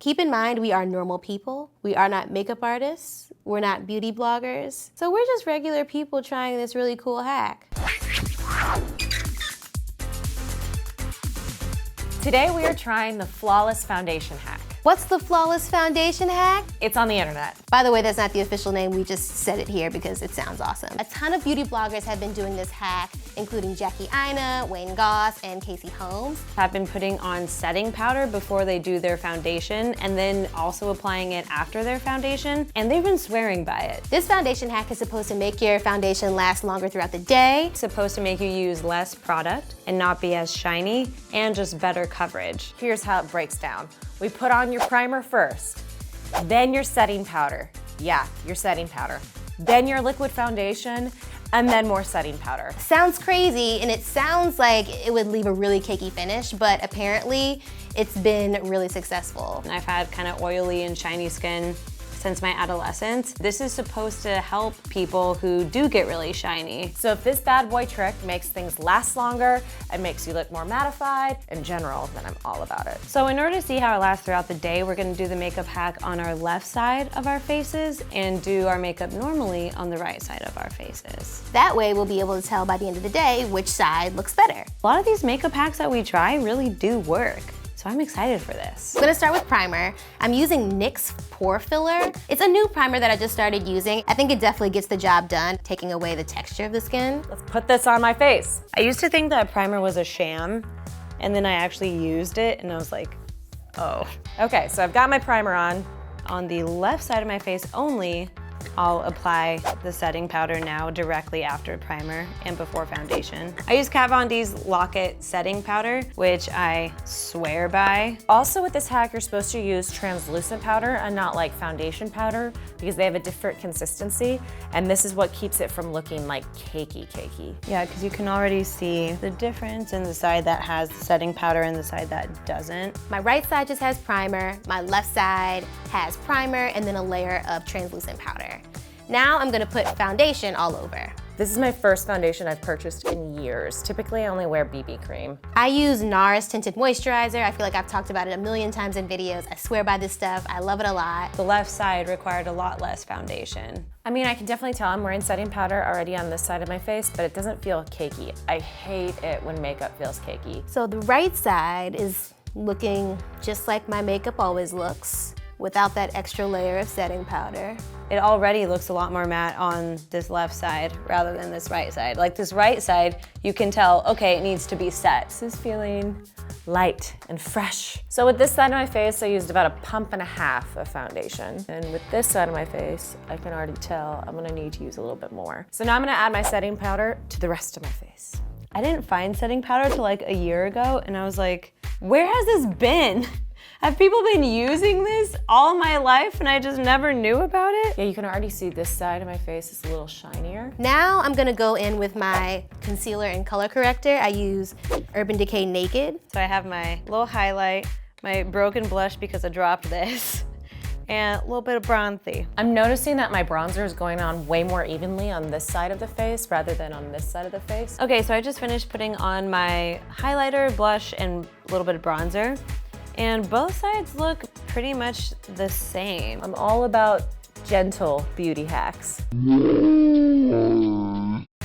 Keep in mind, we are normal people. We are not makeup artists. We're not beauty bloggers. So we're just regular people trying this really cool hack. Today we are trying the flawless foundation hack. What's the flawless foundation hack? It's on the internet. By the way, that's not the official name. We just said it here because it sounds awesome. A ton of beauty bloggers have been doing this hack, including Jackie Aina, Wayne Goss, and Casey Holmes. Have been putting on setting powder before they do their foundation and then also applying it after their foundation, and they've been swearing by it. This foundation hack is supposed to make your foundation last longer throughout the day. It's supposed to make you use less product and not be as shiny and just better coverage. Here's how it breaks down. We put on your primer first, then your setting powder. Yeah, your setting powder. Then your liquid foundation, and then more setting powder. Sounds crazy, and it sounds like it would leave a really cakey finish, but apparently it's been really successful. I've had kind of oily and shiny skin since my adolescence. This is supposed to help people who do get really shiny. So if this bad boy trick makes things last longer and makes you look more mattified in general, then I'm all about it. So in order to see how it lasts throughout the day, we're gonna do the makeup hack on our left side of our faces and do our makeup normally on the right side of our faces. That way we'll be able to tell by the end of the day which side looks better. A lot of these makeup hacks that we try really do work. So I'm excited for this. I'm gonna start with primer. I'm using NYX Pore Filler. It's a new primer that I just started using. I think it definitely gets the job done, taking away the texture of the skin. Let's put this on my face. I used to think that primer was a sham, and then I actually used it and I was like, oh. Okay, so I've got my primer on. On the left side of my face only, I'll apply the setting powder now directly after primer and before foundation. I use Kat Von D's Lock-It setting powder, which I swear by. Also with this hack, you're supposed to use translucent powder and not like foundation powder because they have a different consistency, and this is what keeps it from looking like cakey. Yeah, because you can already see the difference in the side that has the setting powder and the side that doesn't. My right side just has primer, my left side has primer and then a layer of translucent powder. Now I'm gonna put foundation all over. This is my first foundation I've purchased in years. Typically I only wear BB cream. I use NARS Tinted Moisturizer. I feel like I've talked about it a million times in videos. I swear by this stuff. I love it a lot. The left side required a lot less foundation. I mean, I can definitely tell I'm wearing setting powder already on this side of my face, but it doesn't feel cakey. I hate it when makeup feels cakey. So the right side is looking just like my makeup always looks, without that extra layer of setting powder. It already looks a lot more matte on this left side rather than this right side. Like this right side, you can tell, okay, it needs to be set. This is feeling light and fresh. So with this side of my face, I used about 1.5 pumps of foundation. And with this side of my face, I can already tell I'm gonna need to use a little bit more. So now I'm gonna add my setting powder to the rest of my face. I didn't find setting powder till like a year ago, and I was like, where has this been? Have people been using this all my life and I just never knew about it? Yeah, you can already see this side of my face is a little shinier. Now I'm gonna go in with my concealer and color corrector. I use Urban Decay Naked. So I have my little highlight, my broken blush because I dropped this, and a little bit of bronzy. I'm noticing that my bronzer is going on way more evenly on this side of the face rather than on this side of the face. Okay, so I just finished putting on my highlighter, blush, and a little bit of bronzer. And both sides look pretty much the same. I'm all about gentle beauty hacks. I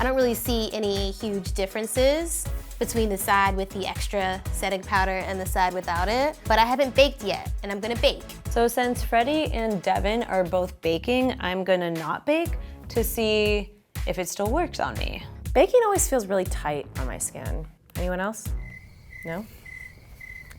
don't really see any huge differences between the side with the extra setting powder and the side without it, but I haven't baked yet, and I'm gonna bake. So since Freddie and Devin are both baking, I'm gonna not bake to see if it still works on me. Baking always feels really tight on my skin. Anyone else? No?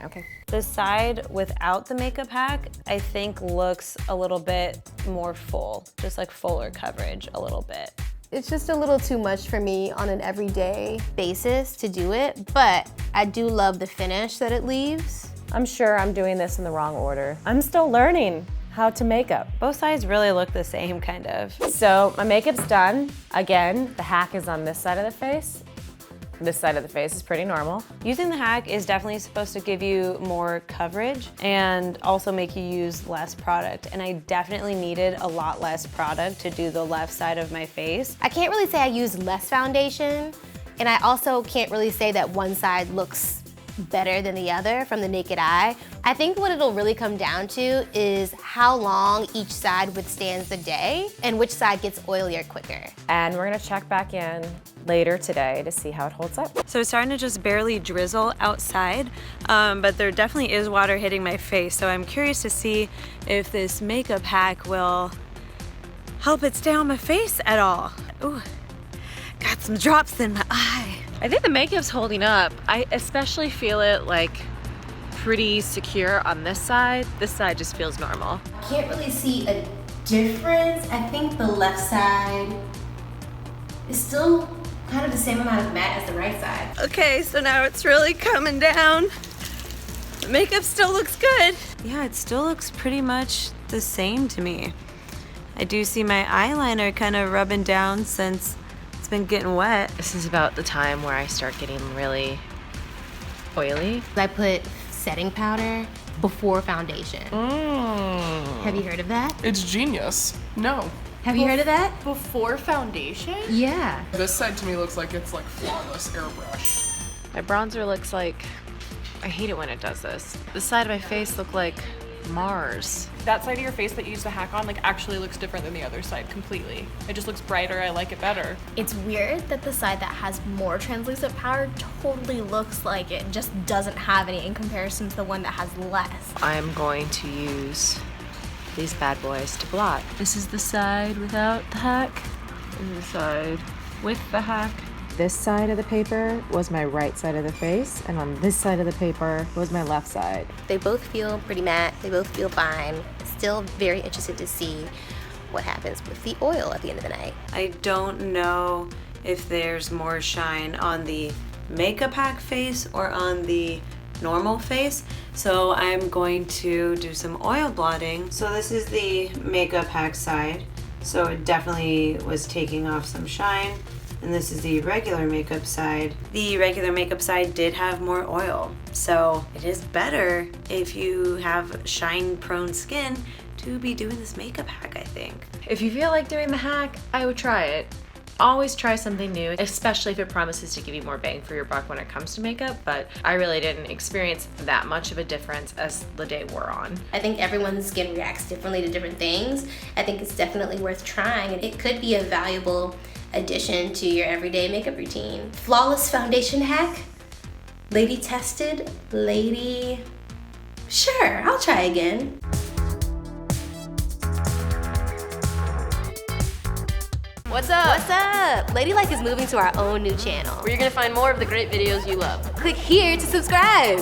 Okay. The side without the makeup hack, I think looks a little bit more full, just like fuller coverage a little bit. It's just a little too much for me on an everyday basis to do it, but I do love the finish that it leaves. I'm sure I'm doing this in the wrong order. I'm still learning how to make up. Both sides really look the same, kind of. So my makeup's done. Again, the hack is on this side of the face. This side of the face is pretty normal. Using the hack is definitely supposed to give you more coverage and also make you use less product. And I definitely needed a lot less product to do the left side of my face. I can't really say I used less foundation, and I also can't really say that one side looks better than the other from the naked eye. I think what it'll really come down to is how long each side withstands the day and which side gets oilier quicker. And we're gonna check back in later today to see how it holds up. So it's starting to just barely drizzle outside, but there definitely is water hitting my face. So I'm curious to see if this makeup hack will help it stay on my face at all. Ooh, got some drops in my eye. I think the makeup's holding up. I especially feel it like pretty secure on this side. This side just feels normal. Can't really see a difference. I think the left side is still kind of the same amount of matte as the right side. Okay, so now it's really coming down. The makeup still looks good. Yeah, it still looks pretty much the same to me. I do see my eyeliner kind of rubbing down since it's been getting wet. This is about the time where I start getting really oily. I put setting powder before foundation. Have you heard of that? It's genius. No. Have you heard of that? Before foundation? Yeah. This side to me looks like it's like flawless airbrush. My bronzer looks like, I hate it when it does this. This side of my face look like Mars. That side of your face that you use the hack on like actually looks different than the other side completely. It just looks brighter, I like it better. It's weird that the side that has more translucent powder totally looks like it just doesn't have any in comparison to the one that has less. I'm going to use these bad boys to blot. This is the side without the hack, and the side with the hack. This side of the paper was my right side of the face, and on this side of the paper was my left side. They both feel pretty matte. They both feel fine. Still very interested to see what happens with the oil at the end of the night. I don't know if there's more shine on the makeup hack face or on the normal face, so I'm going to do some oil blotting. So this is the makeup hack side, so it definitely was taking off some shine. And this is the regular makeup side. The regular makeup side did have more oil, so it is better if you have shine-prone skin to be doing this makeup hack, I think. If you feel like doing the hack, I would try it. Always try something new, especially if it promises to give you more bang for your buck when it comes to makeup, but I really didn't experience that much of a difference as the day wore on. I think everyone's skin reacts differently to different things. I think it's definitely worth trying, and it could be a valuable addition to your everyday makeup routine. Flawless foundation hack? Lady tested? Lady... Sure, I'll try again. What's up? What's up? Ladylike is moving to our own new channel. Where you're gonna find more of the great videos you love. Click here to subscribe.